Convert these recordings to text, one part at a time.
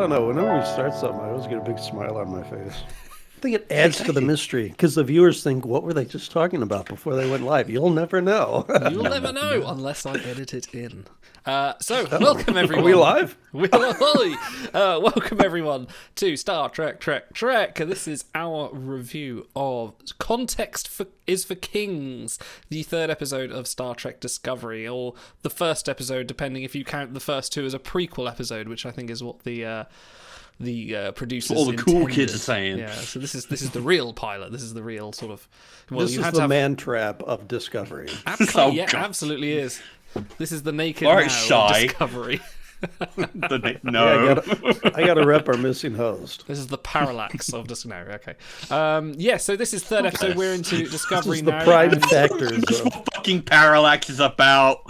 don't know. Whenever we start something, I always get a big smile on my face. I think it adds to the mystery because the viewers think, what were they just talking about before they went live? You'll never know. You'll never know unless I edit it in. Welcome everyone. Are we live? Welcome everyone to Star Trek Trek. This is our review of Context is for Kings, the third episode of Star Trek Discovery, or the first episode, depending if you count the first two as a prequel episode, which I think is what the producers all the intended. Cool kids are saying. Yeah, so this is the real pilot. This is the real sort of. Well, this is the man trap of Discovery. Absolutely, absolutely is. This is the naked All right, now Shy. of Discovery. No. Yeah, I gotta rep our missing host. This is the parallax of Discovery. Okay. So this is third episode. We're into Discovery This is now. the prime factors This is of what fucking parallax is about.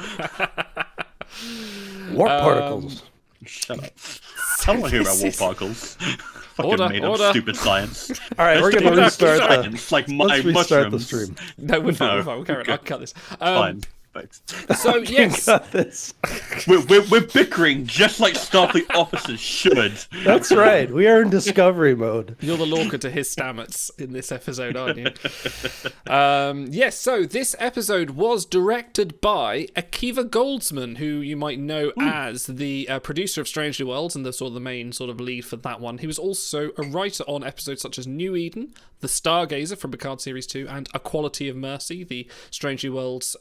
warp particles. Shut up. I don't want to hear about warp particles. Fucking made up stupid science. All right, we're gonna restart science, like Let's restart the mushrooms. stream. No, we're fine. We'll carry on. I'll cut this. Fine. Thanks. So yes, Got this. We're bickering just like Starfleet officers should. That's right. We are in Discovery mode. you're the Lorca to his Stamets in this episode, aren't you? So this episode was directed by Akiva Goldsman, who you might know as the producer of Strange New Worlds and the main lead for that one. He was also a writer on episodes such as New Eden, The Stargazer from Picard Series 2, and A Quality of Mercy, the Strange New Worlds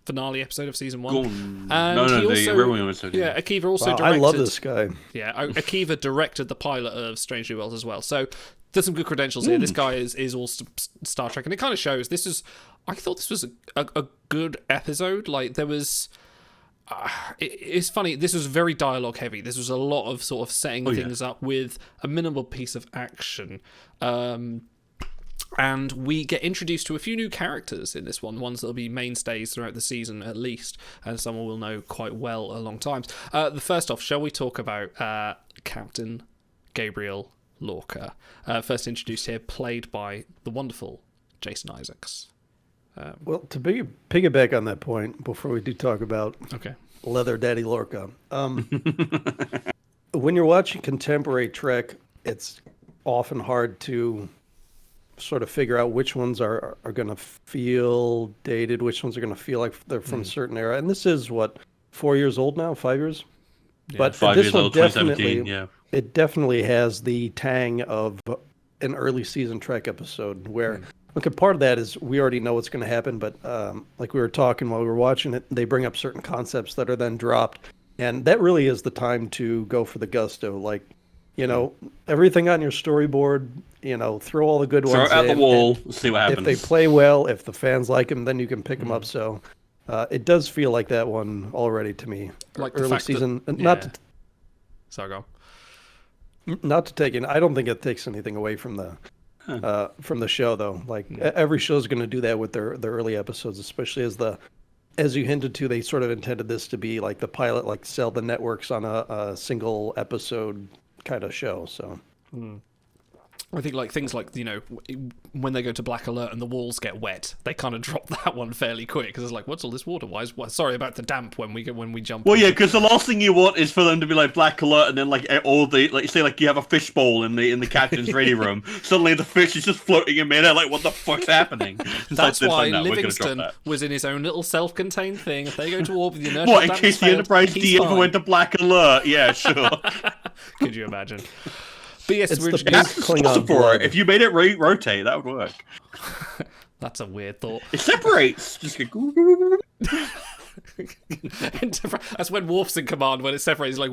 finale episode of season 1. The real episode. Yeah, Akiva also directed. I love this guy. Yeah, Akiva directed the pilot of Strange New Worlds as well. So there's some good credentials here. This guy is all Star Trek, and it kind of shows. I thought this was a good episode. Like there was. It's funny. This was very dialogue heavy. This was a lot of sort of setting things up with a minimal piece of action. And we get introduced to a few new characters in this one, ones that will be mainstays throughout the season at least, and someone we'll know quite well a long time. The first off, shall we talk about Captain Gabriel Lorca? First introduced here, played by the wonderful Jason Isaacs. Well, to piggyback on that point, before we do talk about Leather Daddy Lorca, when you're watching contemporary Trek, it's often hard to sort of figure out which ones are going to feel dated, which ones are going to feel like they're from a certain era. And this is, 4 years old now? 5 years? Yeah, but 5 this years one old, definitely, it definitely has the tang of an early season Trek episode where, part of that is we already know what's going to happen, but like we were talking while we were watching it, they bring up certain concepts that are then dropped. And that really is the time to go for the gusto. Like, everything on your storyboard, throw all the good ones Throw it at the wall, see what happens. If they play well, if the fans like them, then you can pick them up. So it does feel like that one already to me. Like early season, Sorry, go on. Not to take in. I don't think it takes anything away from the show, though. Like every show is going to do that with their early episodes, especially as you hinted to, they sort of intended this to be like the pilot, like sell the networks on a single episode kind of show. So I think like things like when they go to Black Alert and the walls get wet, they kind of drop that one fairly quick because it's like, what's all this water? Sorry about the damp when we jump. Well, yeah, because the last thing you want is for them to be like Black Alert, and then like all the say like you have a fish bowl in the captain's ready room. Suddenly the fish is just floating in midair. Like, what the fuck's happening? That's why Livingston was in his own little self-contained thing. If they go to war with the inertial what in case the Enterprise D ever went to Black Alert? Yeah, sure. Could you imagine? But yes, it's we're the Klingon for it. If you made it rotate, that would work. That's a weird thought. It separates. Just go. That's when Worf's in command. When it separates, like.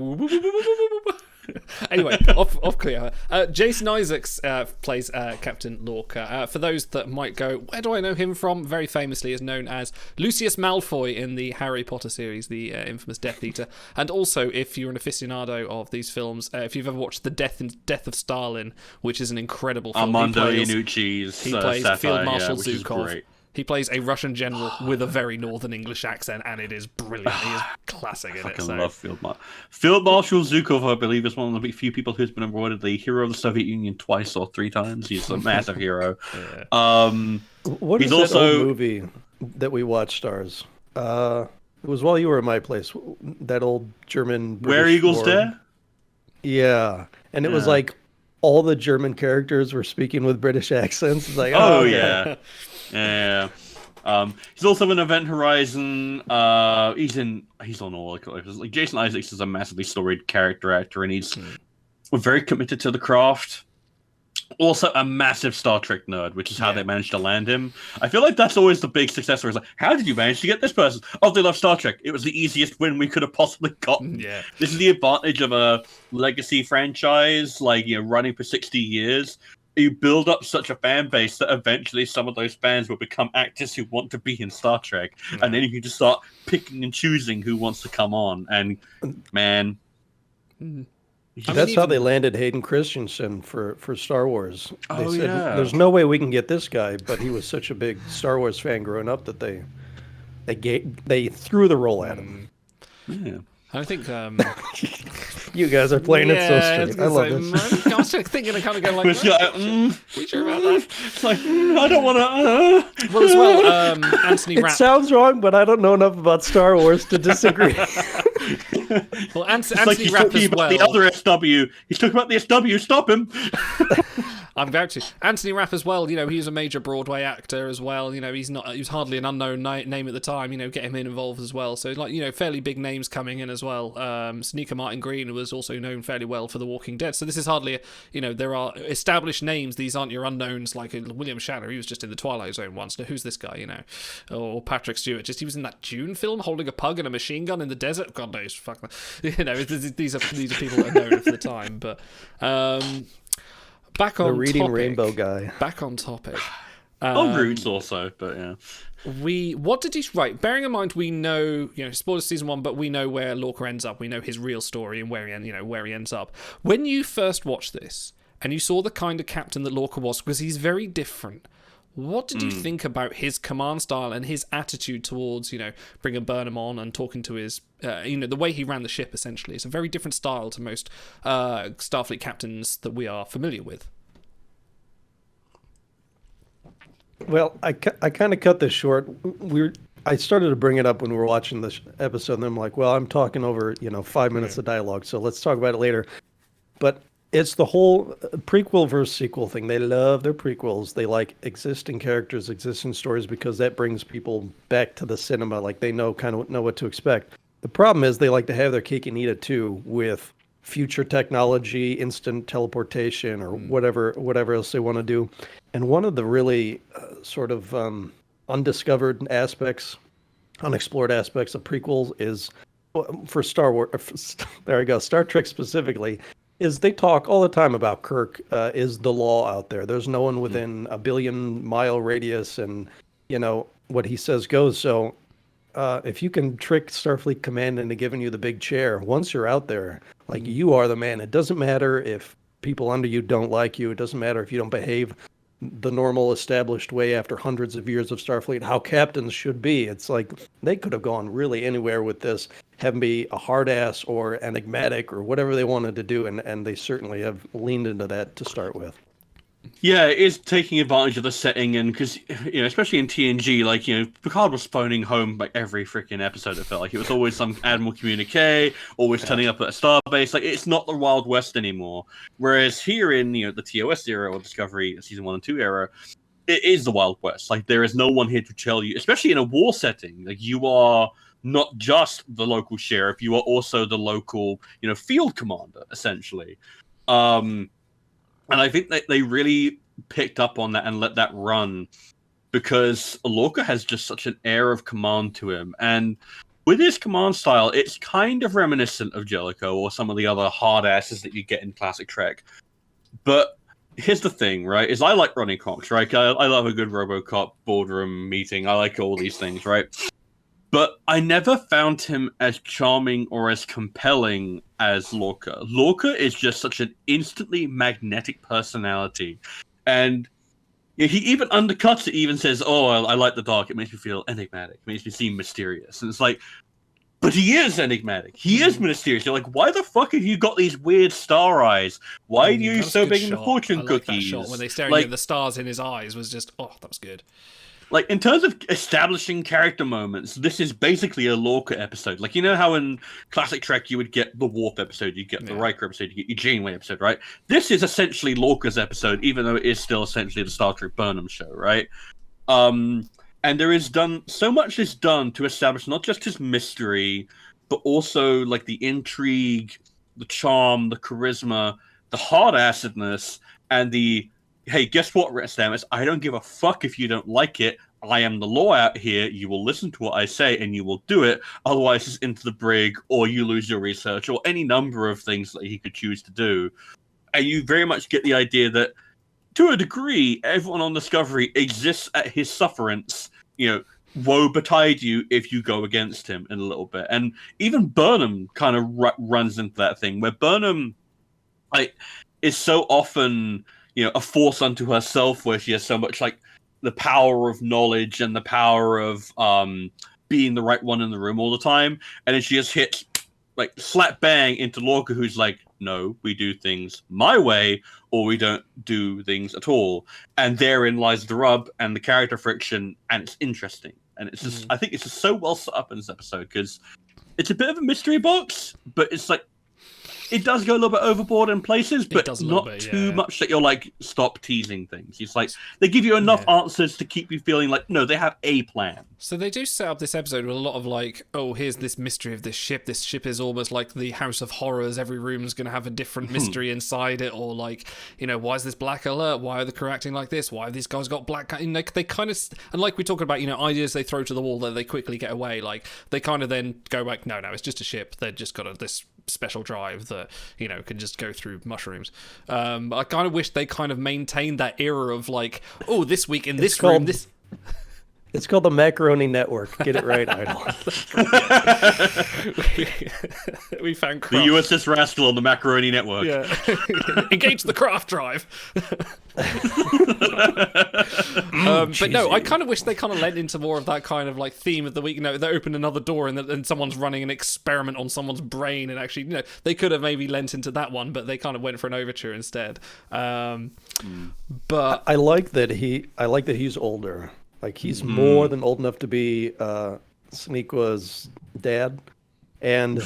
Anyway, off clear. Jason Isaacs plays Captain Lorca. For those that might go, where do I know him from? Very famously is known as Lucius Malfoy in the Harry Potter series, the infamous Death Eater. And also, if you're an aficionado of these films, if you've ever watched The Death of Stalin, which is an incredible film. Armando Iannucci's he plays satire, Field Marshal which is Zhukov. great. He plays a Russian general with a very northern English accent, and it is brilliant. He is classic in it. I love Field Marshal Zhukov, I believe, is one of the few people who's been awarded the Hero of the Soviet Union twice or 3 times. He's a massive hero. What is that old movie that we watched, Stars? It was while you were at my place. That old German. Where Eagles Dare? Yeah, and it was Yeah. like all the German characters were speaking with British accents. It's like, Oh okay. yeah, yeah. He's also in Event Horizon. He's on all like Jason Isaacs is a massively storied character actor, and he's very committed to the craft. Also, a massive Star Trek nerd, which is how they managed to land him. I feel like that's always the big success story. Is like, how did you manage to get this person? Oh, they love Star Trek. It was the easiest win we could have possibly gotten. Yeah. This is the advantage of a legacy franchise, like running for 60 years. You build up such a fan base that eventually some of those fans will become actors who want to be in Star Trek, and then you can just start picking and choosing who wants to come on. And man. That's how they landed Hayden Christensen for Star Wars. They Oh, said, yeah. there's no way we can get this guy, but he was such a big Star Wars fan growing up that they threw the role at him. Yeah. I think You guys are playing it so yeah, straight. I love this. I was thinking of kind of going like, It's like, we sure about that? it's like I don't want to. Well, as well, Anthony It Rapp. sounds wrong, but I don't know enough about Star Wars to disagree. Well, It's like Anthony he's Rapp talking as about well. the other SW. He's talking about the SW. Stop him. I'm about to. Anthony Rapp as well. He was a major Broadway actor as well. He was hardly an unknown name at the time. Get him involved as well. So fairly big names coming in as well. Sonequa Martin Green was also known fairly well for The Walking Dead. So this is hardly, there are established names. These aren't your unknowns like William Shatner. He was just in the Twilight Zone once. Now who's this guy? Or Patrick Stewart. He was in that Dune film holding a pug and a machine gun in the desert. God knows, fuck. These are people that are known for the time, but. Back on The Reading topic. Rainbow guy. Back on topic. Roots also, but yeah. What did he right? Bearing in mind, we know spoilers season 1, but we know where Lorca ends up. We know his real story and where he ends up. When you first watched this and you saw the kind of captain that Lorca was, because he's very different. What did you think about his command style and his attitude towards bringing Burnham on and talking to his the way he ran the ship? Essentially, it's a very different style to most Starfleet captains that we are familiar with. Well, I kind of cut this short. I started to bring it up when we were watching this episode, and I'm like, well, I'm talking over 5 minutes of dialogue, so let's talk about it later. But it's the whole prequel versus sequel thing. They love their prequels. They like existing characters, existing stories, because that brings people back to the cinema. Like they know what to expect. The problem is they like to have their cake and eat it too with future technology, instant teleportation, or whatever else they want to do. And one of the really sort of undiscovered aspects, unexplored aspects of prequels is for Star Wars. There we go. Star Trek specifically. Is they talk all the time about Kirk is the law out there. There's no one within a 1 billion mile radius, and what he says goes. So if you can trick Starfleet Command into giving you the big chair, once you're out there, like you are the man. It doesn't matter if people under you don't like you. It doesn't matter if you don't behave the normal established way after hundreds of years of Starfleet, how captains should be. It's like they could have gone really anywhere with this, have him be a hard ass or enigmatic or whatever they wanted to do, and they certainly have leaned into that to start with. Yeah, it is taking advantage of the setting, and because especially in TNG, like Picard was phoning home like every freaking episode. It felt like it was always some Admiral communique, always turning up at a starbase. Like it's not the Wild West anymore. Whereas here in the TOS era or Discovery season 1 and 2 era, it is the Wild West. Like there is no one here to tell you, especially in a war setting. Like you are not just the local sheriff, you are also the local field commander essentially. And I think that they really picked up on that and let that run because Lorca has just such an air of command to him. And with his command style, it's kind of reminiscent of Jellicoe or some of the other hard asses that you get in classic Trek. But here's the thing, right, is I like Ronnie Cox, right? I love a good RoboCop boardroom meeting. I like all these things, right? But I never found him as charming or as compelling as Lorca. Lorca is just such an instantly magnetic personality. And he even undercuts it, even says, I like the dark. It makes me feel enigmatic. It makes me seem mysterious. And it's like, but he is enigmatic. He is mysterious. You're like, why the fuck have you got these weird star eyes? Why are you so big in the fortune I like cookies? that shot when they staring at the stars in his eyes was just, that was good. Like, in terms of establishing character moments, this is basically a Lorca episode. Like, you know how in classic Trek you would get the Worf episode, you get the Riker episode, you get your Janeway episode, right? This is essentially Lorca's episode, even though it is still essentially the Star Trek Burnham show, right? And there is done so much is done to establish not just his mystery, but also like the intrigue, the charm, the charisma, the hard assedness, and the hey, guess what, Stamets? I don't give a fuck if you don't like it. I am the law out here. You will listen to what I say and you will do it. Otherwise, it's into the brig, or you lose your research, or any number of things that he could choose to do. And you very much get the idea that, to a degree, everyone on Discovery exists at his sufferance. You know, woe betide you if you go against him in a little bit. And even Burnham kind of runs into that thing where Burnham is so often, you know, a force unto herself, where she has so much like the power of knowledge and the power of being the right one in the room all the time, and then she just hits like slap bang into Lorca, who's like, no, we do things my way, or we don't do things at all. And therein lies the rub and the character friction, and it's interesting. And it's just, I think it's just so well set up in this episode, because it's a bit of a mystery box, but it's like, it does go a little bit overboard in places, but not too much that you're like, stop teasing things. It's like, they give you enough answers to keep you feeling like, no, they have a plan. So they do set up this episode with a lot of like, oh, here's this mystery of this ship. This ship is almost like the House of Horrors. Every room's going to have a different mystery inside it. Or like, you know, why is this black alert? Why are the crew acting like this? Why have these guys got black... You know, they kind of... And like we talk about, you know, ideas they throw to the wall that they quickly get away. Like, they kind of then go like, no, it's just a ship. They've just got this special drive that, you know, can just go through mushrooms. I kind of wish they kind of maintained that era of like, oh, this week in this room, this... It's called the Macaroni Network. Get it right, Idol. We found craft. The USS Rascal on the Macaroni Network. Yeah. Engage the craft drive. But no, I kind of wish they kind of lent into more of that kind of like theme of the week. You know, they open another door and someone's running an experiment on someone's brain, and actually, you know, they could have maybe lent into that one, but they kind of went for an overture instead. But I like that he's older. Like, he's more than old enough to be Sonequa's dad. And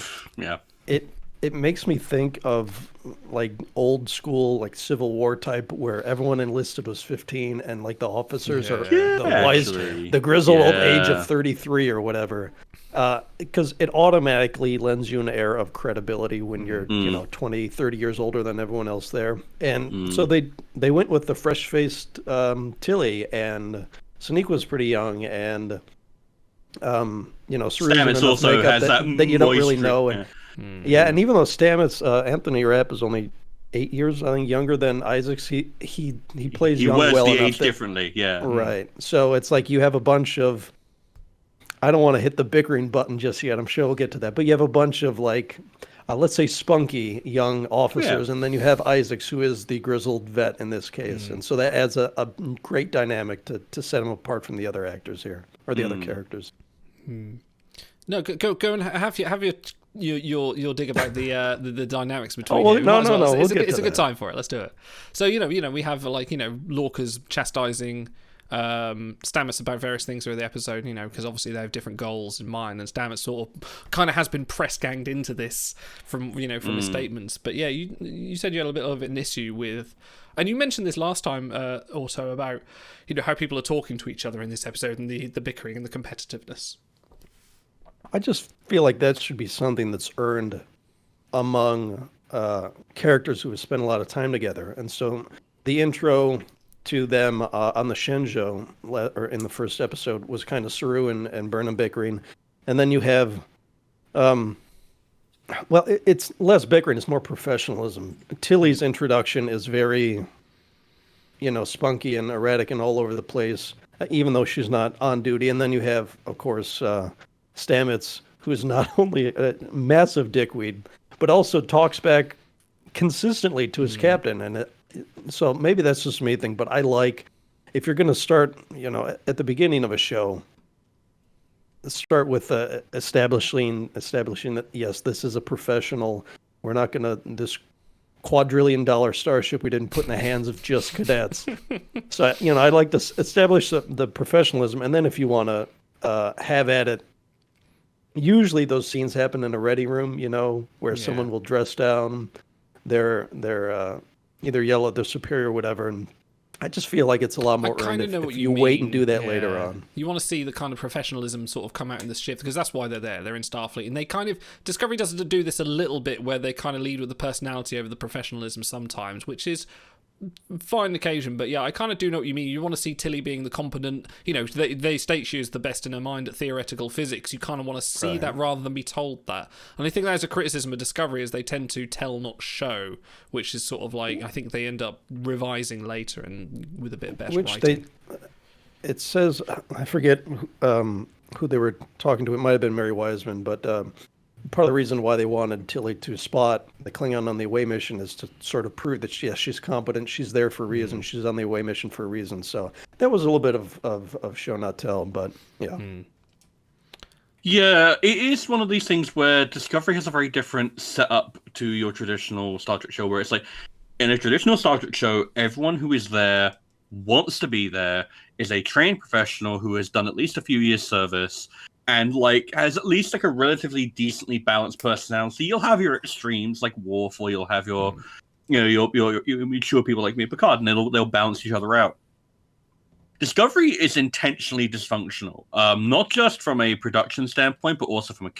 it makes me think of, like, old school, like, Civil War type, where everyone enlisted was 15, and, like, the officers are the grizzled old age of 33 or whatever. Because it automatically lends you an air of credibility when you're, you know, 20, 30 years older than everyone else there. And so they went with the fresh-faced Tilly, and... Sonequa was pretty young, and you know, Stamets also has that you don't really know. And, and even though Stamets, Anthony Rapp is only 8 years, I think, younger than Isaacs, he plays young well enough. He wears the age differently, right. So it's like you have a bunch of. I don't want to hit the bickering button just yet. I'm sure we'll get to that, but you have a bunch of like. Let's say spunky young officers, and then you have Isaacs, who is the grizzled vet in this case, and so that adds a great dynamic to set him apart from the other actors here, or the other characters. No, go and have your dig about the dynamics between. Oh, well, no. It's a good time for it. Let's do it. So you know we have like, you know, Lorca's chastising Stamets about various things through the episode, you know, because obviously they have different goals in mind, and Stamets sort of kind of has been press ganged into this from his statements. But yeah, you said you had a bit of an issue with, and you mentioned this last time also about, you know, how people are talking to each other in this episode, and the bickering and the competitiveness. I just feel like that should be something that's earned among characters who have spent a lot of time together, and so the intro to them on the Shenzhou, or in the first episode, was kind of Saru and Burnham bickering. And then you have, it's less bickering, it's more professionalism. Tilly's introduction is very, you know, spunky and erratic and all over the place, even though she's not on duty. And then you have, of course, Stamets, who is not only a massive dickweed, but also talks back consistently to his captain. And so maybe that's just me thing, but I like, if you're going to start, you know, at the beginning of a show, start with establishing that, yes, this is a professional. We're not going to quadrillion-dollar starship we didn't put in the hands of just cadets. So, I'd like to establish the professionalism, and then if you want to have at it, usually those scenes happen in a ready room, where someone will dress down, they're either yell at their superior or whatever, and I just feel like it's a lot more earned if you wait and do that later on. You want to see the kind of professionalism sort of come out in this ship, because that's why they're there. They're in Starfleet, and they kind of Discovery does do this a little bit, where they kind of lead with the personality over the professionalism sometimes, which is fine occasion. But yeah, I kind of do know what you mean. You want to see Tilly being the competent, they state she is the best in her mind at theoretical physics. You kind of want to see that rather than be told that. And I think that is a criticism of Discovery, is they tend to tell not show, which is sort of like, I think they end up revising later and with a bit better writing. It says, I forget who they were talking to. It might have been Mary Wiseman, but part of the reason why they wanted Tilly to spot the Klingon on the away mission is to sort of prove that she's competent, she's there for a reason, she's on the away mission for a reason. So that was a little bit of show not tell, but yeah. Yeah, it is one of these things where Discovery has a very different setup to your traditional Star Trek show, where it's like, in a traditional Star Trek show, everyone who is there wants to be there, is a trained professional who has done at least a few years service, and has at least a relatively decently balanced personality. You'll have your extremes like Worf, or you'll have your mature people like me, Picard, and they'll balance each other out. Discovery is intentionally dysfunctional, not just from a production standpoint, but also from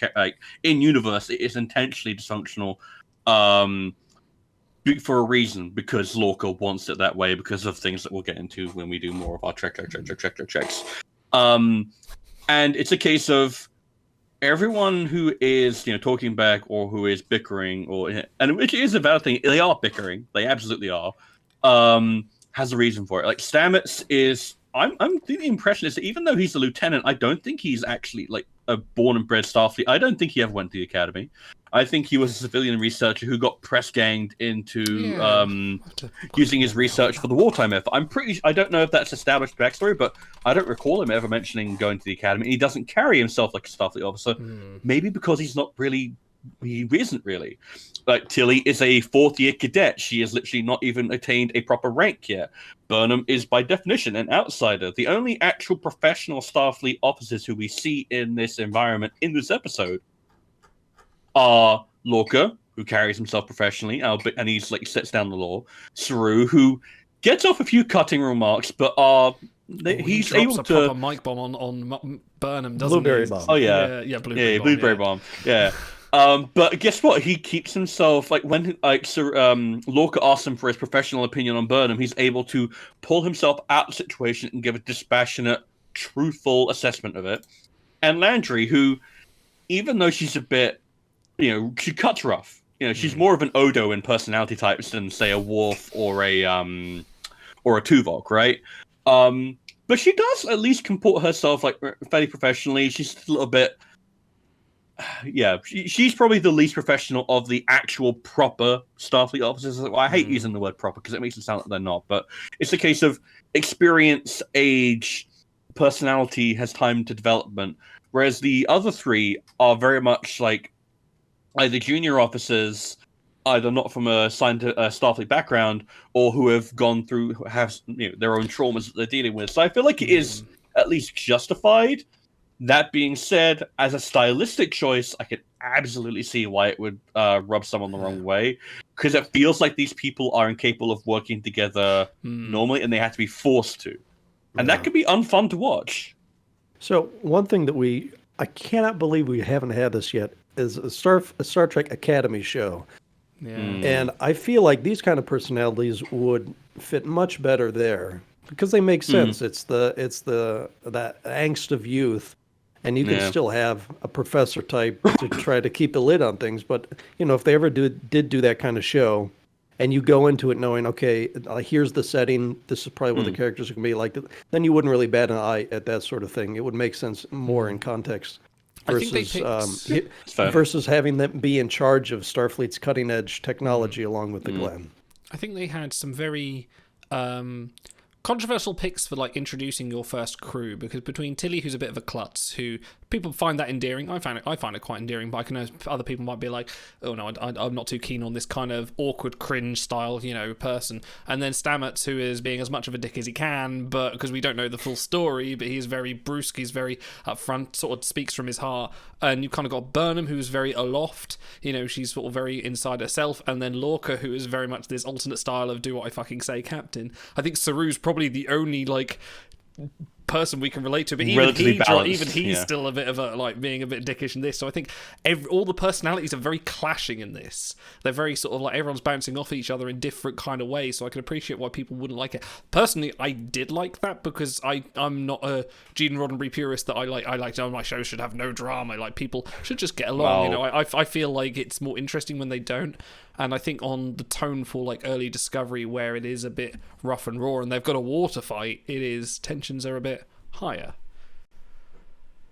in universe. It is intentionally dysfunctional for a reason, because Lorca wants it that way, because of things that we'll get into when we do more of our checks. And it's a case of everyone who is, talking back or who is bickering, and which is a valid thing. They are bickering. They absolutely are. Has a reason for it. Like Stamets is. I'm the impression is that even though he's a lieutenant, I don't think he's actually a born and bred Starfleet. I don't think he ever went to the academy. I think he was a civilian researcher who got press ganged into using his research for the wartime effort. I don't know if that's established backstory, but I don't recall him ever mentioning going to the academy. He doesn't carry himself like a Starfleet officer, maybe because he isn't really. Like Tilly is a fourth-year cadet. She has literally not even attained a proper rank yet. Burnham is, by definition, an outsider. The only actual professional Starfleet officers who we see in this environment in this episode are Lorca, who carries himself professionally, and he's sets down the law. Saru, who gets off a few cutting remarks, but he's able to proper mic bomb on Burnham, doesn't Blueberry he? bomb. Oh yeah, blueberry bomb. Yeah. But guess what? He keeps himself when Lorca asks him for his professional opinion on Burnham, he's able to pull himself out of the situation and give a dispassionate, truthful assessment of it. And Landry, who, even though she's a bit, she cuts rough. She's more of an Odo in personality types than say a Worf or a Tuvok, right? But she does at least comport herself fairly professionally. She's a little bit. Yeah, she's probably the least professional of the actual proper Starfleet officers. Well, I hate using the word proper because it makes it sound like they're not, but it's a case of experience, age, personality has time to development, whereas the other three are very much either junior officers, either not from a Starfleet background, or who have gone through, have their own traumas that they're dealing with. So I feel like it is at least justified. That being said, as a stylistic choice, I could absolutely see why it would rub someone the wrong way, because it feels like these people are incapable of working together normally, and they have to be forced to, and that could be unfun to watch. So one thing that I cannot believe we haven't had this yet is a Star Trek Academy show. Yeah. And I feel like these kind of personalities would fit much better there because they make sense. It's that angst of youth. And you can still have a professor type to try to keep a lid on things. But, if they ever did do that kind of show, and you go into it knowing, okay, here's the setting, this is probably what the characters are going to be like, then you wouldn't really bat an eye at that sort of thing. It would make sense more in context versus having them be in charge of Starfleet's cutting-edge technology along with the Glen. I think they had some very controversial picks for like introducing your first crew, because between Tilly, who's a bit of a klutz, who people find that endearing. I find it quite endearing, but I can know other people might be like, oh no, I'm not too keen on this kind of awkward cringe style, person. And then Stamets, who is being as much of a dick as he can, but because we don't know the full story, but he's very brusque, he's very upfront, sort of speaks from his heart. And you've kind of got Burnham, who's very aloft, she's sort of very inside herself, and then Lorca, who is very much this alternate style of do what I fucking say, Captain. I think Saru's probably the only like person we can relate to, but even he's still a bit of a like being a bit dickish in this. So I think all the personalities are very clashing in this. They're very sort of like everyone's bouncing off each other in different kind of ways. So I can appreciate why people wouldn't like it. Personally, I did like that because I'm not a Gene Roddenberry purist that I like. Oh, my show should have no drama. Like people should just get along. Wow. I feel like it's more interesting when they don't. And I think on the tone for like early Discovery, where it is a bit rough and raw, and they've got a water fight, tensions are a bit higher.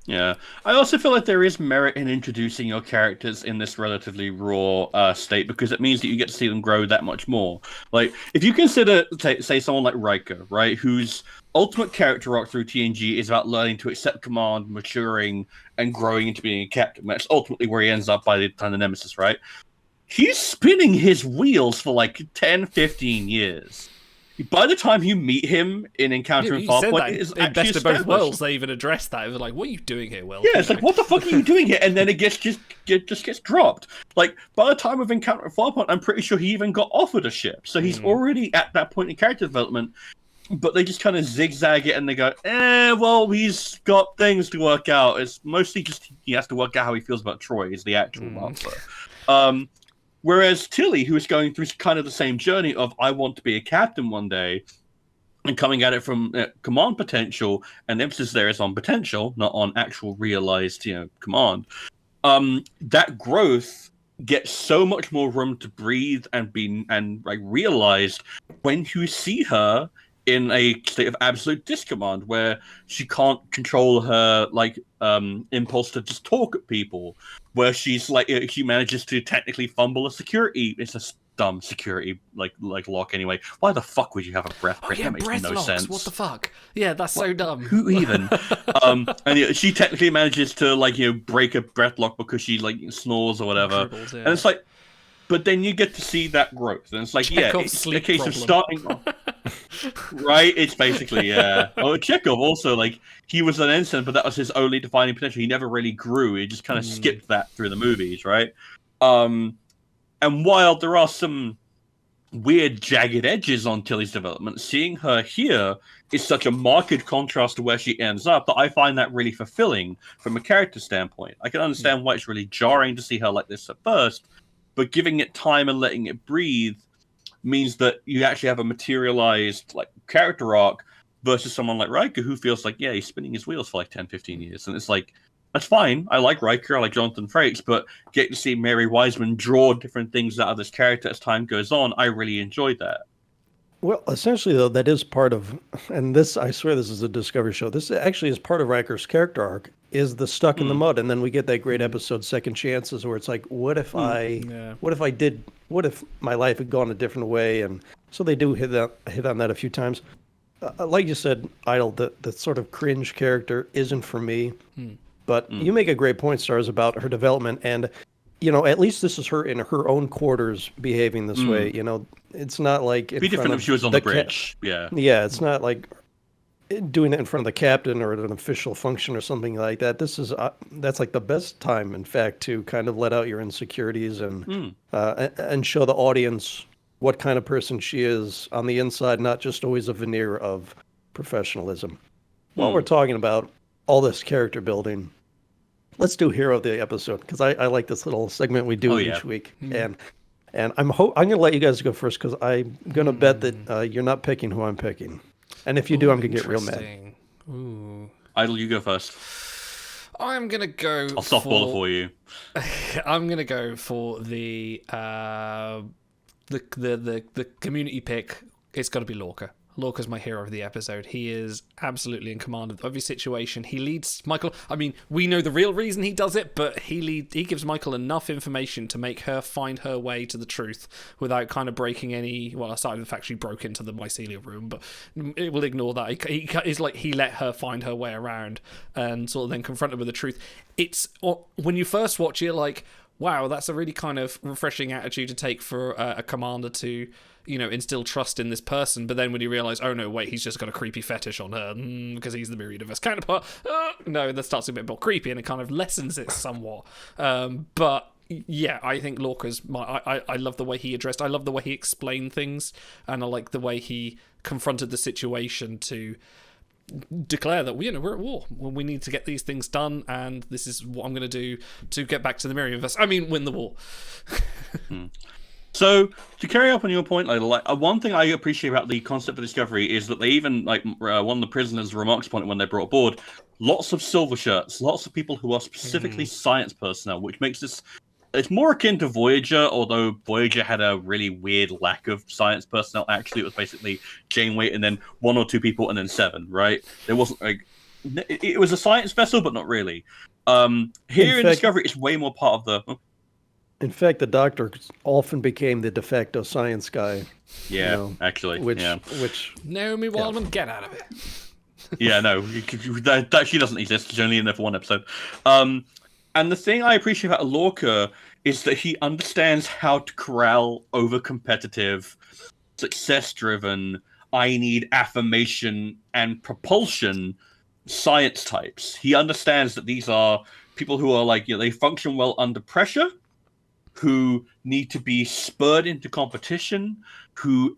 Yeah, I also feel like there is merit in introducing your characters in this relatively raw state, because it means that you get to see them grow that much more. Like, if you consider, say someone like Riker, right, whose ultimate character arc through TNG is about learning to accept command, maturing, and growing into being a captain. That's ultimately where he ends up by the time of Nemesis, right? He's spinning his wheels for like 10, 15 years. By the time you meet him in Encounter in Farpoint, it is in actually Best of Both Worlds, they even addressed that. It was like, what are you doing here, Will? Yeah, it's like, what the fuck are you doing here? And then it just gets dropped. Like, by the time of Encounter in Farpoint, I'm pretty sure he even got offered a ship. So he's already at that point in character development, but they just kind of zigzag it and they go, well, he's got things to work out. It's mostly just he has to work out how he feels about Troy is the actual answer. Whereas Tilly, who is going through kind of the same journey of I want to be a captain one day, and coming at it from command potential, and the emphasis there is on potential, not on actual realized, command. That growth gets so much more room to breathe and be realized when you see her in a state of absolute discommand, where she can't control her impulse to just talk at people, where she's she manages to technically fumble a security. It's a dumb security like lock anyway. Why the fuck would you have a breath print? That makes no locks. sense. What the fuck? Yeah, that's so dumb. Who even? And she technically manages to break a breath lock because she snores or whatever. Dribbles, yeah. And it's like, but then you get to see that growth, and it's like, it's a case of starting. Right, it's basically Chekhov also he was an ensign, but that was his only defining potential. He never really grew. He just kind of skipped that through the movies, right? And while there are some weird jagged edges on Tilly's development, seeing her here is such a marked contrast to where she ends up that I find that really fulfilling from a character standpoint. I can understand why it's really jarring to see her like this at first, but giving it time and letting it breathe means that you actually have a materialized character arc versus someone like Riker who feels like, he's spinning his wheels for 10, 15 years. And it's like, that's fine. I like Riker, I like Jonathan Frakes, but getting to see Mary Wiseman draw different things out of this character as time goes on, I really enjoyed that. Well, essentially, though, that is part of, and this, I swear this is a Discovery show, this actually is part of Riker's character arc, is the stuck in the mud, and then we get that great episode, Second Chances, where it's like, what if my life had gone a different way? And so they do hit on that a few times. Like you said, Idle, the sort of cringe character isn't for me, but you make a great point, Stars, about her development, and at least this is her in her own quarters behaving this way. It's not like it'd be different if she was on the bridge. Yeah, it's not like doing it in front of the captain or at an official function or something like that. This is that's the best time, in fact, to kind of let out your insecurities and show the audience what kind of person she is on the inside, not just always a veneer of professionalism. While we're talking about all this character building, let's do Hero of the Episode, because I like this little segment we do each week. And I'm going to let you guys go first, because I'm going to bet that you're not picking who I'm picking. And if you do, I'm going to get real mad. Ooh. Idle, you go first. I'm going to go I'll softball it for you. I'm going to go for the community pick. It's got to be Lorca. Lorca's my hero of the episode. He is absolutely in command of every situation. He leads Michael. I mean, we know the real reason he does it, but he gives Michael enough information to make her find her way to the truth without kind of breaking any. Well, aside from the fact she broke into the mycelial room, but it will ignore that. He's like he let her find her way around and sort of then confront her with the truth. It's when you first watch it, like, wow, that's a really kind of refreshing attitude to take for a commander to, instill trust in this person. But then when you realise, oh no, wait, he's just got a creepy fetish on her because he's the Mirror Universe counterpart. No, that starts a bit more creepy and it kind of lessens it somewhat. But yeah, I think Lorca's I love the way he addressed. I love the way he explained things, and I like the way he confronted the situation to declare that we're at war. We need to get these things done, and this is what I'm going to do to get back to the Mirror Universe. I mean, win the war. So to carry up on your point, one thing I appreciate about the concept of Discovery is that they even one of the prisoners remarks upon it when they brought aboard. Lots of silver shirts, lots of people who are specifically science personnel, which makes this. It's more akin to Voyager, although Voyager had a really weird lack of science personnel. Actually, it was basically Janeway and then 1 or 2 people and then 7, right? There wasn't it was a science vessel, but not really. Here in Discovery, it's way more part of the. In fact, the Doctor often became the de facto science guy. Yeah, actually. Which Naomi Wildman, get out of it. Yeah, no, that she doesn't exist. She's only in there for 1 episode. And the thing I appreciate about Lorca is that he understands how to corral over-competitive, success-driven, I need affirmation and propulsion science types. He understands that these are people who are they function well under pressure, who need to be spurred into competition, who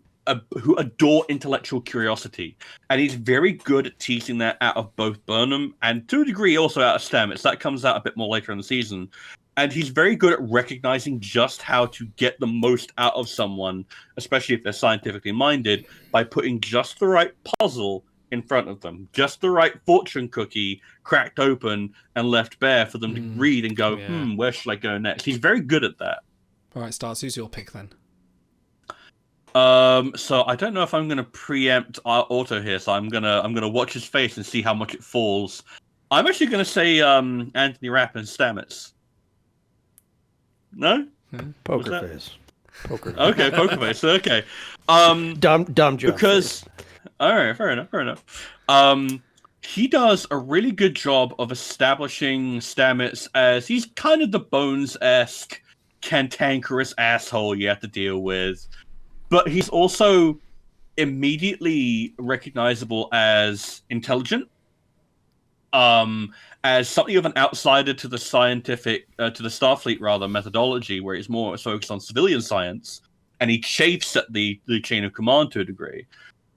adore intellectual curiosity. And he's very good at teasing that out of both Burnham and, to a degree, also out of Stamets. That comes out a bit more later in the season. And he's very good at recognizing just how to get the most out of someone, especially if they're scientifically minded, by putting just the right puzzle in front of them, just the right fortune cookie cracked open and left bare for them to read and go, where should I go next? He's very good at that. All right, Stars, who's your pick then? So I don't know if I'm gonna preempt our auto here, so I'm gonna watch his face and see how much it falls. I'm actually gonna say Anthony Rapp and Stamets. No? poker face. Okay, poker face. Okay. Dumb job. Because all right, fair enough. He does a really good job of establishing Stamets as he's kind of the Bones-esque, cantankerous asshole you have to deal with. But he's also immediately recognizable as intelligent, as something of an outsider to the scientific, to the Starfleet rather methodology, where he's more focused on civilian science, and he chafes at the chain of command to a degree.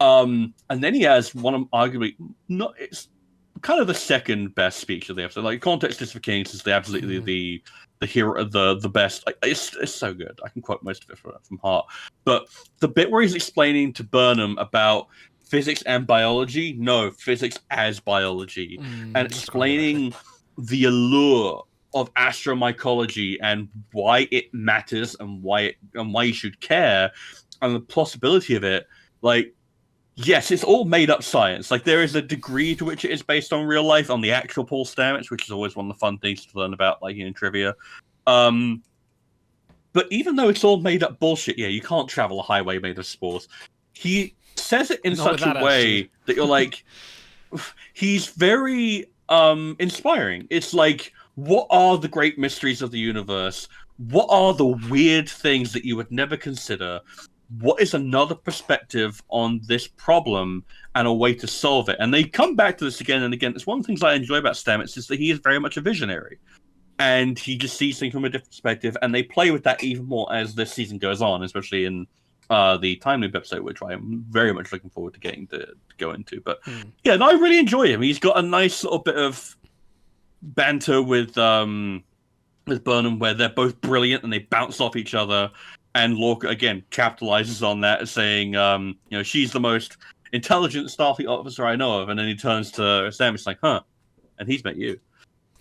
And then he has one of arguably it's kind of the second best speech of the episode. Like, Context is for Kings is absolutely the hero, the best. It's so good. I can quote most of it from heart. But the bit where he's explaining to Burnham about physics and biology, no, physics as biology, and explaining the allure of astromycology and why it matters and why you should care, and the plausibility of it. Yes, it's all made-up science. There is a degree to which it is based on real life, on the actual Paul Stamets, which is always one of the fun things to learn about, in trivia. But even though it's all made-up bullshit, you can't travel a highway made of spores. He says it in such a way that you're he's very inspiring. It's what are the great mysteries of the universe? What are the weird things that you would never consider? What is another perspective on this problem and a way to solve it? And they come back to this again and again. It's one of the things I enjoy about Stamets is that he is very much a visionary. And he just sees things from a different perspective, and they play with that even more as this season goes on, especially in the Time Loop episode, which I am very much looking forward to getting to go into. But I really enjoy him. He's got a nice little bit of banter with Burnham, where they're both brilliant and they bounce off each other. And Lorca, again, capitalizes on that, saying, she's the most intelligent Starfleet officer I know of. And then he turns to Stamets huh? And he's met you.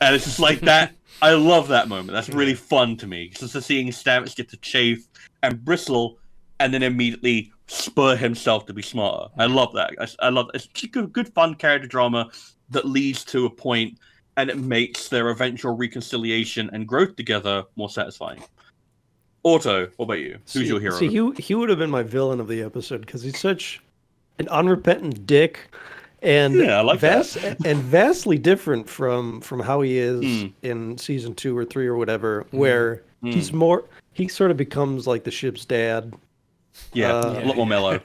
And it's just that. I love that moment. That's really fun to me. Just seeing Stamets get to chafe and bristle and then immediately spur himself to be smarter. I love that. I love it's good fun character drama that leads to a point, and it makes their eventual reconciliation and growth together more satisfying. Otto, what about you? Who's your hero? See, he would have been my villain of the episode because he's such an unrepentant dick, and Yeah, I like that. and vastly different from how he is in season 2 or 3 or whatever, where he's more. He sort of becomes like the ship's dad. Yeah, a lot more mellow.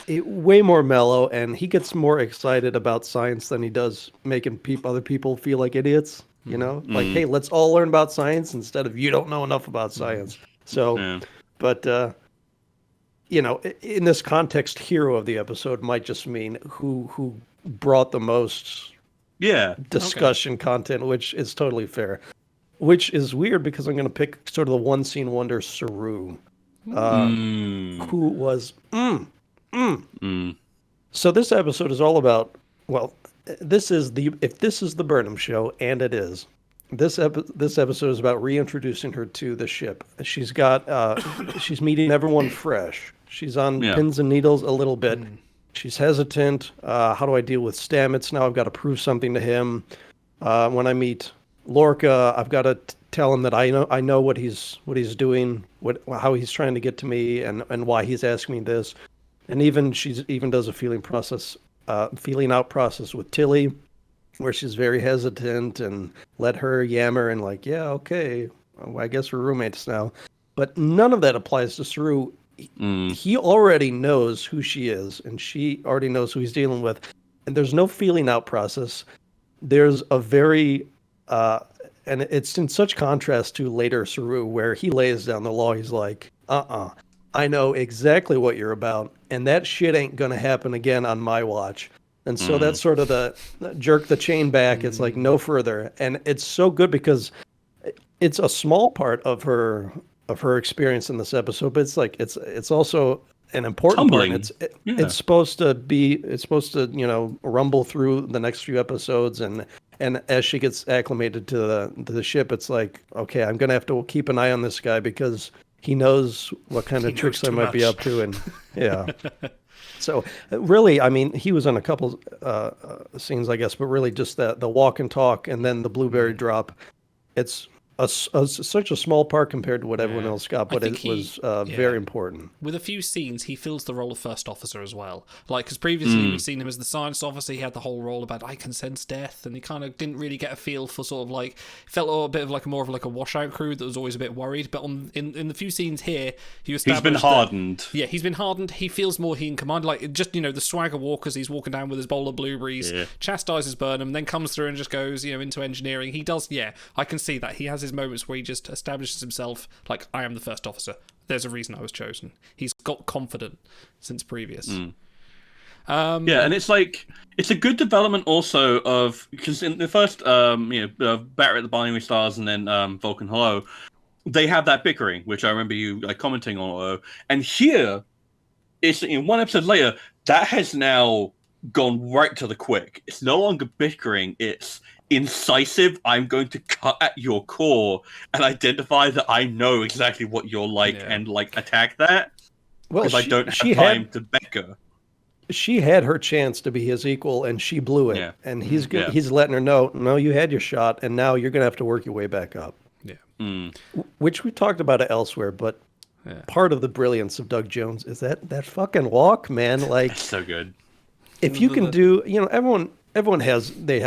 Way more mellow, and he gets more excited about science than he does making other people feel like idiots. You know, like, hey, let's all learn about science instead of you don't know enough about science. So, but you know, in this context, hero of the episode might just mean who brought the most discussion content, which is totally fair. Which is weird because I'm going to pick sort of the one scene wonder Saru, who was So this episode is all about, well, if this is the Burnham show, and it is, this episode is about reintroducing her to the ship. She's she's meeting everyone fresh. She's on pins and needles a little bit. She's hesitant. How do I deal with Stamets now? I've got to prove something to him. When I meet Lorca, I've got to tell him that I know what he's doing, how he's trying to get to me, and why he's asking me this. And she does a feeling out process with Tilly, where she's very hesitant and let her yammer and like, yeah, okay, well, I guess we're roommates now. But none of that applies to Saru. He already knows who she is, and she already knows who he's dealing with. And there's no feeling out process. There's a very, and it's in such contrast to later Saru, where he lays down the law. He's like, I know exactly what you're about, and that shit ain't gonna happen again on my watch. And so that's sort of the jerk the chain back. It's like no further, and it's so good because it's a small part of her experience in this episode, but it's like it's also an important part. It's supposed to rumble through the next few episodes, and as she gets acclimated to the ship, it's like, okay, I'm gonna have to keep an eye on this guy because he knows what kind of tricks I might be up to, and yeah. So really, I mean, he was on a couple scenes, I guess, but really just the walk and talk, and then the blueberry drop. It's such a small part compared to what everyone else got, but it was very important. With a few scenes, he fills the role of first officer as well. Like, because previously we've seen him as the science officer, he had the whole role about I can sense death, and he kind of didn't really get a feel for sort of like, felt a bit of like more of like a washout crew that was always a bit worried. But in the few scenes here, he's been hardened. He's been hardened. He feels more he in command. Like, just, the swagger walk as he's walking down with his bowl of blueberries, chastises Burnham, then comes through and just goes, into engineering. He does, I can see that. He has his moments where he just establishes himself like, I am the first officer. There's a reason I was chosen. He's got confident since previous. And it's like, it's a good development also of, because in the first, Battery at the Binary Stars and then Vulcan Hello, they have that bickering, which I remember you commenting on. And here, it's one episode later, that has now gone right to the quick. It's no longer bickering, it's incisive. I'm going to cut at your core and identify that I know exactly what you're like and like attack that. Well, I don't have time to bicker. She had her chance to be his equal, and she blew it. And he's good. He's letting her know, no, you had your shot, and now you're gonna have to work your way back up. Which we talked about it elsewhere, but part of the brilliance of Doug Jones is that fucking walk, man. Like, that's so good. If you can do, everyone have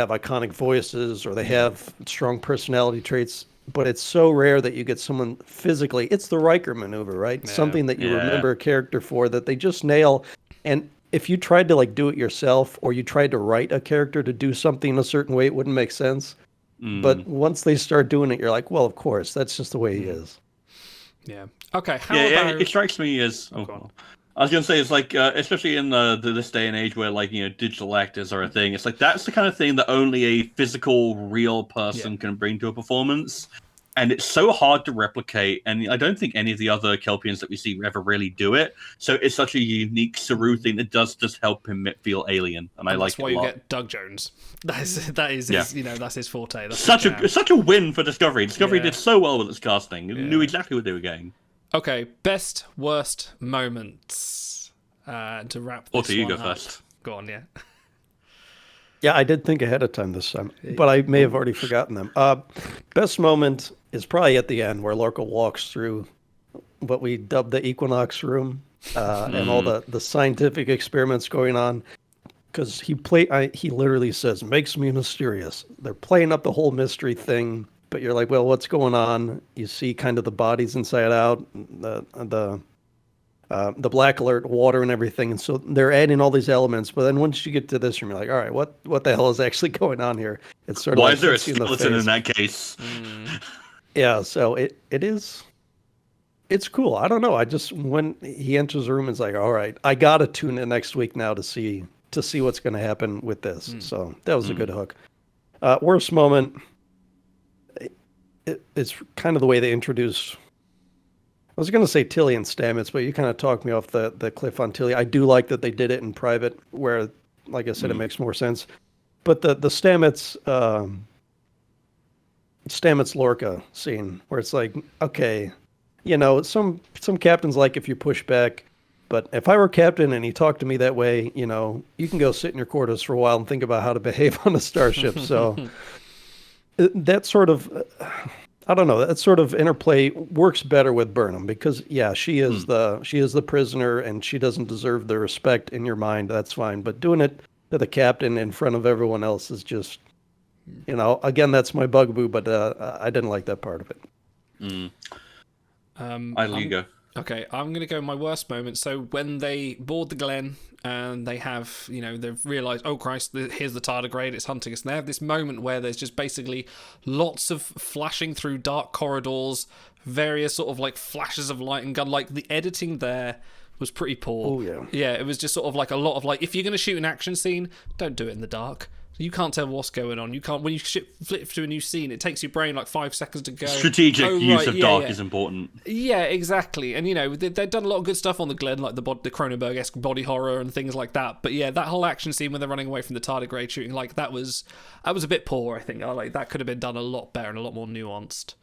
iconic voices or they have strong personality traits, but it's so rare that you get someone physically. It's the Riker maneuver, right? Something that you remember a character for that they just nail. And if you tried to like do it yourself, or you tried to write a character to do something a certain way, it wouldn't make sense. But once they start doing it, you're like, well, of course, that's just the way he is. Yeah. Okay. It strikes me as. I was gonna say, it's like, especially in this day and age where like digital actors are a thing. It's like that's the kind of thing that only a physical, real person can bring to a performance, and it's so hard to replicate. And I don't think any of the other Kelpians that we see ever really do it. So it's such a unique Saru thing that does just help him feel alien, and I like it a lot. That's why you get Doug Jones. That is his, that's his forte. That's such a win for Discovery. Discovery did so well with its casting. It knew exactly what they were getting. Okay, best worst moments. To wrap this Or you one go up. first. Go on, yeah. Yeah, I did think ahead of time this time, but I may have already forgotten them. Best moment is probably at the end where Lorca walks through what we dubbed the Equinox room and all the scientific experiments going on. Because he literally says, makes me mysterious. They're playing up the whole mystery thing, but you're like, well, what's going on? You see kind of the bodies inside out, the black alert water and everything. And so they're adding all these elements. But then once you get to this room, you're like, all right, what the hell is actually going on here? It's sort of Why like is there a hits you in the skeleton in face. that case? Yeah, so it's cool. I don't know. I just, when he enters the room, it's like, all right, I got to tune in next week now to see what's going to happen with this. So that was a good hook. Worst moment, it's kind of the way they introduce. I was going to say Tilly and Stamets, but you kind of talked me off the cliff on Tilly. I do like that they did it in private, where, like I said, it makes more sense. But the Stamets Lorca scene, where it's like, okay, some captains like if you push back, but if I were captain and he talked to me that way, you can go sit in your quarters for a while and think about how to behave on a starship. So that sort of, I don't know, that sort of interplay works better with Burnham because, yeah, she is the prisoner and she doesn't deserve the respect in your mind. That's fine. But doing it to the captain in front of everyone else is just, again, that's my bugaboo, but I didn't like that part of it. You go. Okay, I'm going to go my worst moment. So when they board the Glen and they have, they've realised, oh Christ, here's the tardigrade, it's hunting us. And they have this moment where there's just basically lots of flashing through dark corridors, various sort of like flashes of light and gun. Like the editing there was pretty poor. Oh, yeah. Yeah, it was just sort of like a lot of like, if you're going to shoot an action scene, don't do it in the dark. You can't tell what's going on. You can't, when you flip to a new scene, it takes your brain like 5 seconds to go. Strategic use of dark is important. Yeah, exactly. And they've done a lot of good stuff on the Glen, like the Cronenberg-esque body horror and things like that. But yeah, that whole action scene when they're running away from the tardigrade shooting, like that was a bit poor. I think that could have been done a lot better and a lot more nuanced.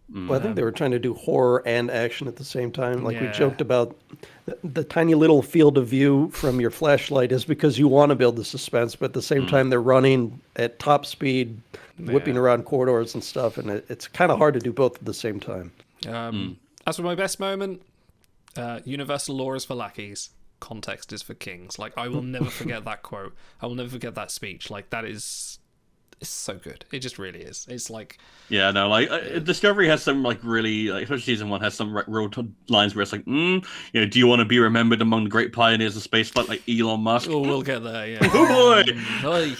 Well, I think they were trying to do horror and action at the same time. Like we joked about the tiny little field of view from your flashlight is because you want to build the suspense, but at the same time they're running at top speed, whipping around corridors and stuff, and it's kind of hard to do both at the same time. As for my best moment, universal law is for lackeys, context is for kings. Like, I will never forget that quote. I will never forget that speech. Like, it's so good. It just really is. It's like... Yeah, no, like, Discovery has some, like, really, like, especially season 1 has some real lines where it's like, do you want to be remembered among the great pioneers of spaceflight like Elon Musk? Oh, we'll get there, yeah. Oh, boy!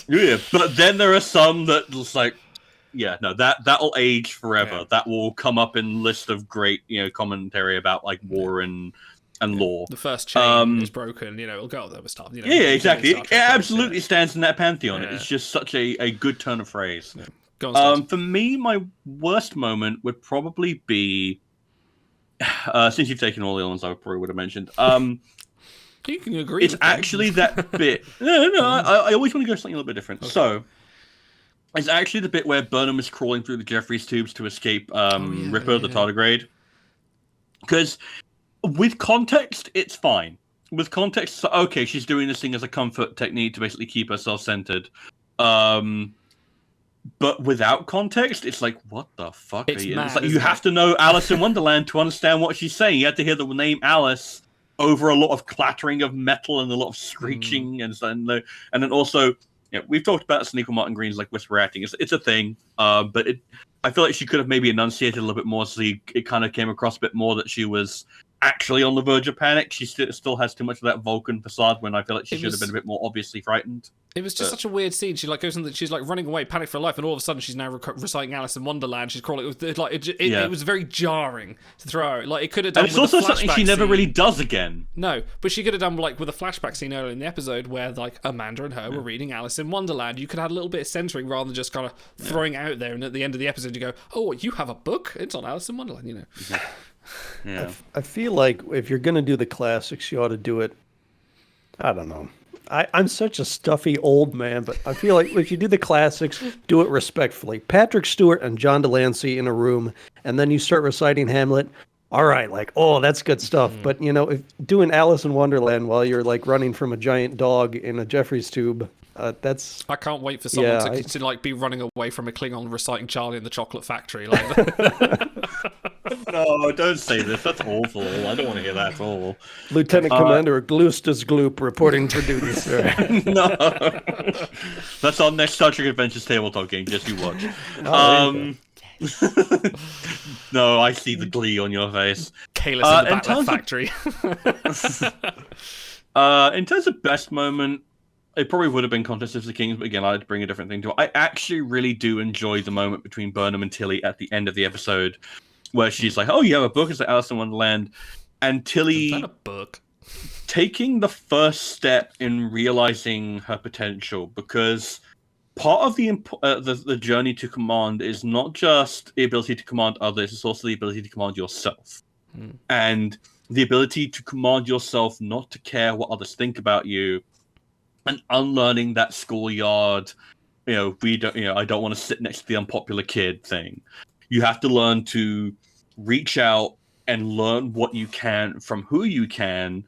Yeah, but then there are some that just like, yeah, no, that'll age forever. Yeah. That will come up in list of great, commentary about, like, war and law. The first chain is broken, it'll go up there with stuff. Yeah, exactly. It absolutely stands in that pantheon. Yeah. It's just such a good turn of phrase. Yeah. Go on, for me, my worst moment would probably be, since you've taken all the ones I probably would have mentioned. You can agree. It's actually that bit. No, I always want to go something a little bit different. Okay. So, it's actually the bit where Burnham is crawling through the Jeffries tubes to escape Ripper, the tardigrade. Because with context, it's fine. With context, okay, she's doing this thing as a comfort technique to basically keep herself centered. But without context, it's like, what the fuck? It's like you have to know Alice in Wonderland to understand what she's saying. You have to hear the name Alice over a lot of clattering of metal and a lot of screeching and then also, we've talked about Sonequa Martin Green's like whisper acting. It's a thing, but I feel like she could have maybe enunciated a little bit more, so it kind of came across a bit more that she was actually on the verge of panic. She still has too much of that Vulcan facade when I feel like she should have been a bit more obviously frightened. It was just such a weird scene. She goes in, she's like running away, panic for her life, and all of a sudden she's now reciting Alice in Wonderland. She's crawling. It was very jarring to throw out. Like, it could have done. And it's also something she never really does again. No, but she could have done like with a flashback scene earlier in the episode where like Amanda and her were reading Alice in Wonderland. You could have a little bit of centering rather than just kind of throwing it out there, and at the end of the episode you go, "Oh, you have a book? It's on Alice in Wonderland," Yeah. I feel like if you're going to do the classics, you ought to do it, I don't know, I'm such a stuffy old man, but I feel like if you do the classics, do it respectfully. Patrick Stewart and John Delancey in a room, and then you start reciting Hamlet. All right, like, oh, that's good stuff. But, if doing Alice in Wonderland while you're, like, running from a giant dog in a Jeffries tube, that's... I can't wait for someone to like be running away from a Klingon reciting Charlie in the Chocolate Factory. Like No, don't say this. That's awful. I don't want to hear that at all. Lieutenant Commander Glustus Gloop reporting for duty, sir. No. That's our next Star Trek Adventures tabletop game. Just you watch. No, I see the glee on your face. Kalis in the Battle Factory. In terms of best moment, it probably would have been Contest of the Kings, but again, I'd bring a different thing to it. I actually really do enjoy the moment between Burnham and Tilly at the end of the episode, where she's like, "Oh, you have a book? It's like Alice in Wonderland," and Tilly Is that a book? taking the first step in realizing her potential, because part of the journey to command is not just the ability to command others; it's also the ability to command yourself, and the ability to command yourself not to care what others think about you. And unlearning that schoolyard, I don't want to sit next to the unpopular kid thing. You have to learn to reach out and learn what you can from who you can,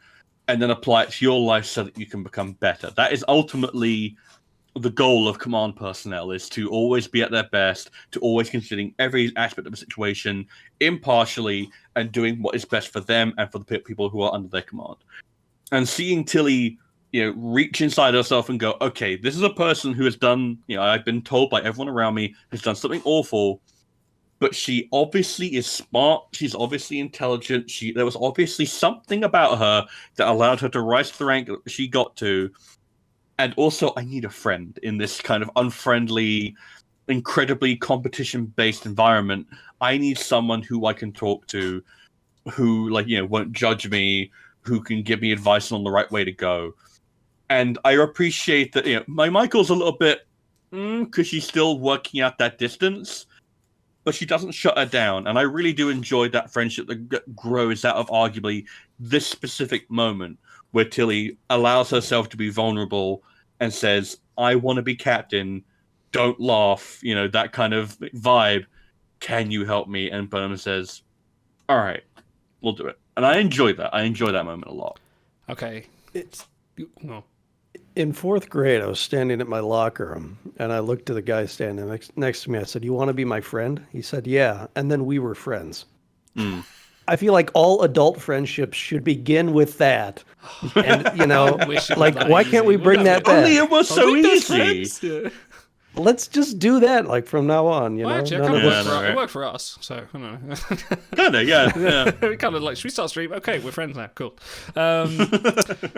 and then apply it to your life so that you can become better. That is ultimately the goal of command personnel, is to always be at their best, to always considering every aspect of a situation impartially and doing what is best for them and for the people who are under their command. And seeing Tilly reach inside herself and go, okay, this is a person who has done, I've been told by everyone around me, has done something awful, but she obviously is smart, she's obviously intelligent, there was obviously something about her that allowed her to rise to the rank that she got to, and also I need a friend in this kind of unfriendly, incredibly competition-based environment. I need someone who I can talk to, who, won't judge me, who can give me advice on the right way to go. And I appreciate that, my Michael's a little bit, because she's still working out that distance, but she doesn't shut her down. And I really do enjoy that friendship that grows out of arguably this specific moment where Tilly allows herself to be vulnerable and says, I want to be captain, don't laugh, that kind of vibe. Can you help me? And Burnham says, all right, we'll do it. And I enjoy that. I enjoy that moment a lot. Okay. In fourth grade, I was standing at my locker room, and I looked to the guy standing next to me. I said, "You want to be my friend?" He said, "Yeah." And then we were friends. I feel like all adult friendships should begin with that. And, why can't we bring that back? Only it was so easy. Let's just do that, from now on, Well, actually, it worked for us, so, I don't know. Kinda, yeah. We kind of should we start stream? Okay, we're friends now, cool.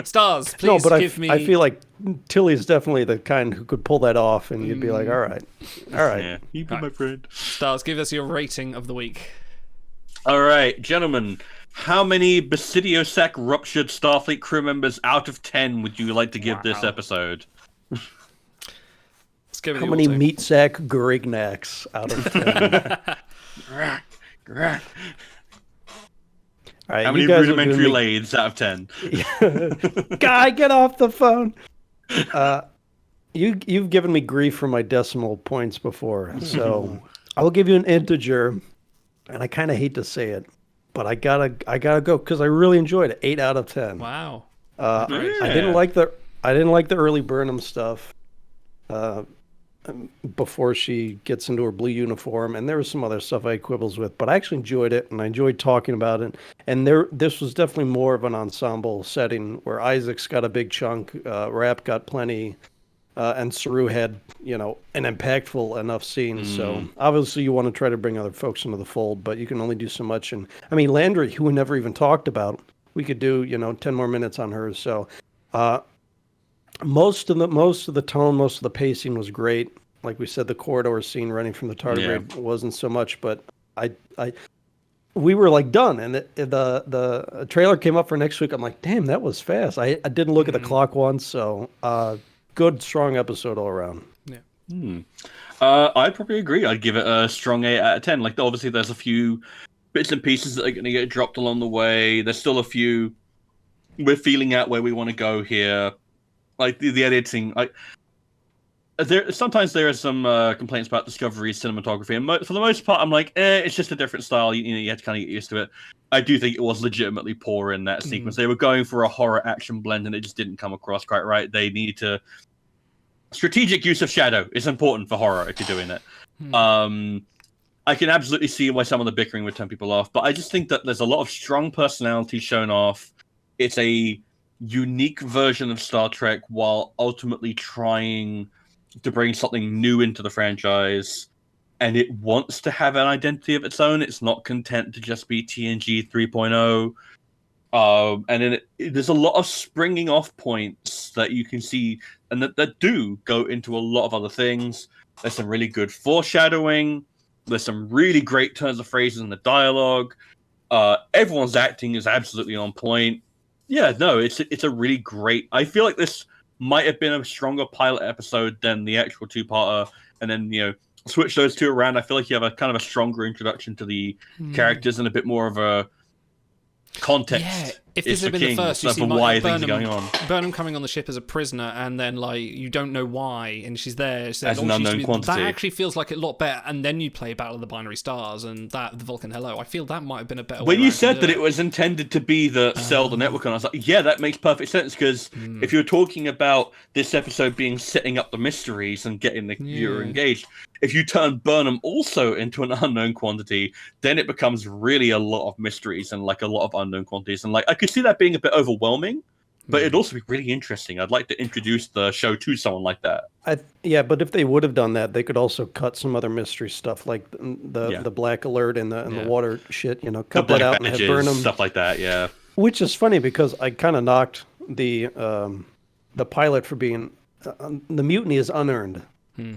Stars, please give me... I feel like Tilly's definitely the kind who could pull that off, and you'd be like, all right. Yeah, you be my friend. Stars, give us your rating of the week. All right, gentlemen, how many Basidiosec ruptured Starfleet crew members out of 10 would you like to give this episode? How many meat sack Grignacks out of 10? All right, how many rudimentary lathes out of 10? Guy, get off the phone. You've given me grief for my decimal points before, so I will give you an integer, and I kind of hate to say it, but I gotta go because I really enjoyed it. 8 out of 10. Wow. I didn't like the early Burnham stuff. Before she gets into her blue uniform, and there was some other stuff I had quibbles with, but I actually enjoyed it, and I enjoyed talking about it. And this was definitely more of an ensemble setting where Isaac's got a big chunk, Rapp got plenty, and Saru had, an impactful enough scene. So obviously you want to try to bring other folks into the fold, but you can only do so much. And I mean, Landry, who we never even talked about, we could do, 10 more minutes on her. So, most of the tone, most of the pacing was great. Like we said, the corridor scene running from the tardigrade wasn't so much, but we were done, and the trailer came up for next week. I'm like, damn, that was fast. I didn't look at the clock once, so good, strong episode all around. Yeah. I'd probably agree. I'd give it a strong 8 out of 10. Obviously, there's a few bits and pieces that are going to get dropped along the way. There's still a few. We're feeling out where we want to go here. like the editing. Like sometimes there are some complaints about Discovery's cinematography, and for the most part, I'm like, it's just a different style. You have to kind of get used to it. I do think it was legitimately poor in that sequence. They were going for a horror action blend, and it just didn't come across quite right. They need to. Strategic use of shadow is important for horror if you're doing it. I can absolutely see why some of the bickering would turn people off, but I just think that there's a lot of strong personality shown off. It's a unique version of Star Trek while ultimately trying to bring something new into the franchise, and it wants to have an identity of its own. It's not content to just be TNG 3.0. And then there's a lot of springing off points that you can see, and that do go into a lot of other things. There's some really good foreshadowing. There's some really great turns of phrases in the dialogue. Everyone's acting is absolutely on point. Yeah, no, it's a really great. I feel like this might have been a stronger pilot episode than the actual two-parter, and then switch those two around. I feel like you have a kind of a stronger introduction to the characters and a bit more of a context. Yeah, if this had been the first, you see why things are going on. Burnham coming on the ship as a prisoner, and then you don't know why, and she's there as an unknown quantity. That actually feels like a lot better. And then you play Battle of the Binary Stars and the Vulcan Hello. I feel that might have been a better. When you said that it was intended to be the sell the network, and I was like, yeah, that makes perfect sense, because if you're talking about this episode being setting up the mysteries and getting the viewer engaged, if you turn Burnham also into an unknown quantity, then it becomes really a lot of mysteries and like a lot of unknown quantities. And I could see that being a bit overwhelming, but it'd also be really interesting. I'd like to introduce the show to someone like that. But if they would have done that, they could also cut some other mystery stuff, like the black alert and the water shit. Cut that out and have Burnham stuff like that. Yeah, which is funny because I kind of knocked the pilot for being the mutiny is unearned.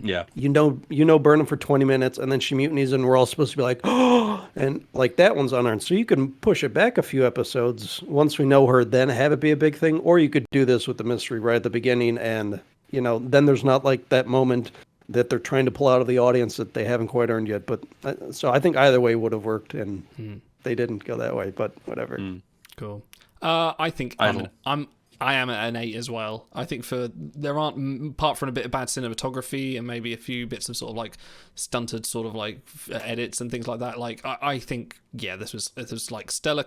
Yeah, you know Burnham for 20 minutes, and then she mutinies, and we're all supposed to be like, oh, and like that one's unearned. So you can push it back a few episodes once we know her, then have it be a big thing, or you could do this with the mystery right at the beginning, and then there's not like that moment that they're trying to pull out of the audience that they haven't quite earned yet. But so I think either way would have worked, and they didn't go that way. But whatever. Cool. I think I am at an 8 as well. I think there aren't, apart from a bit of bad cinematography and maybe a few bits of sort of like stunted sort of like edits and things like that. Like I think this was like stellar.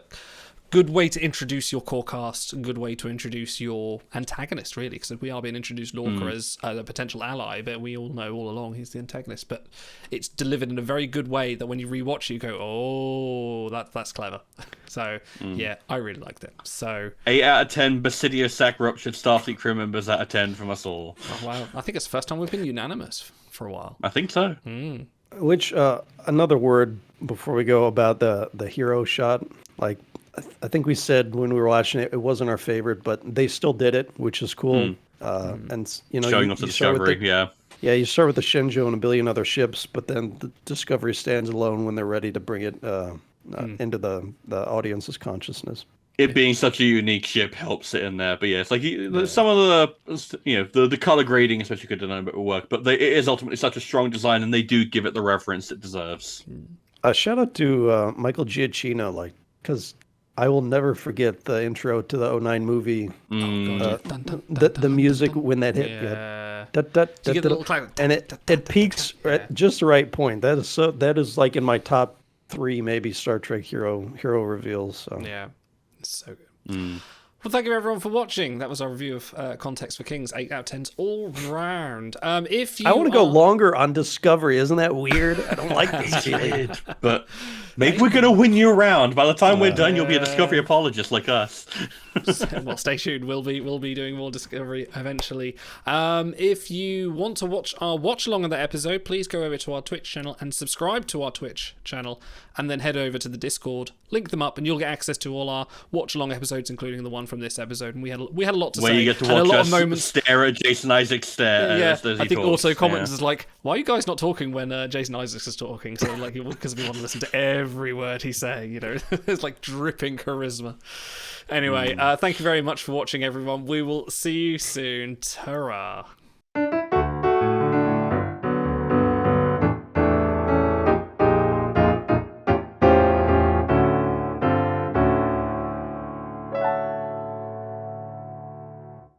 Good way to introduce your core cast, good way to introduce your antagonist, really, because we are being introduced Lorca as a potential ally, but we all know all along he's the antagonist. But it's delivered in a very good way that when you rewatch it, you go, oh, that's clever. So, yeah, I really liked it. So 8 out of 10 Basidio sack ruptured Starfleet crew members out of 10 from us all. Oh, wow. I think it's the first time we've been unanimous for a while. I think so. Which, another word before we go about the hero shot, like, I think we said when we were watching it, it wasn't our favorite, but they still did it, which is cool. And showing off the Discovery, yeah, you start with the Shenzhou and a billion other ships, but then the Discovery stands alone when they're ready to bring it into the audience's consciousness. It being such a unique ship helps it in there, but yeah, it's like some of the color grading, especially could deny it will work, but it is ultimately such a strong design, and they do give it the reverence it deserves. Shout out to Michael Giacchino, because I will never forget the intro to the 2009 movie. The music when that hit, and it peaks at just the right point. That is like in my top 3 maybe Star Trek hero reveals. So. Yeah, it's so good. Well, thank you everyone for watching. That was our review of Context for Kings, 8 out of 10s all round. If you I want to go longer on Discovery. Isn't that weird? I don't like this shit. But maybe we're going to win you around. By the time we're done, you'll be a Discovery apologist like us. Well, stay tuned. We'll be doing more Discovery eventually. If you want to watch our watch along of that episode, please go over to our Twitch channel and subscribe to our Twitch channel, and then head over to the Discord. Link them up, and you'll get access to all our watch along episodes, including the one from this episode. And we had a lot to say. Where you get to watch a lot of moments stare at Jason Isaacs stare. Yeah, as I think talks. Also comments is like, why are you guys not talking when Jason Isaacs is talking? So like, because we want to listen to every word he's saying. It's like dripping charisma. Anyway, thank you very much for watching, everyone. We will see you soon. Ta-ra.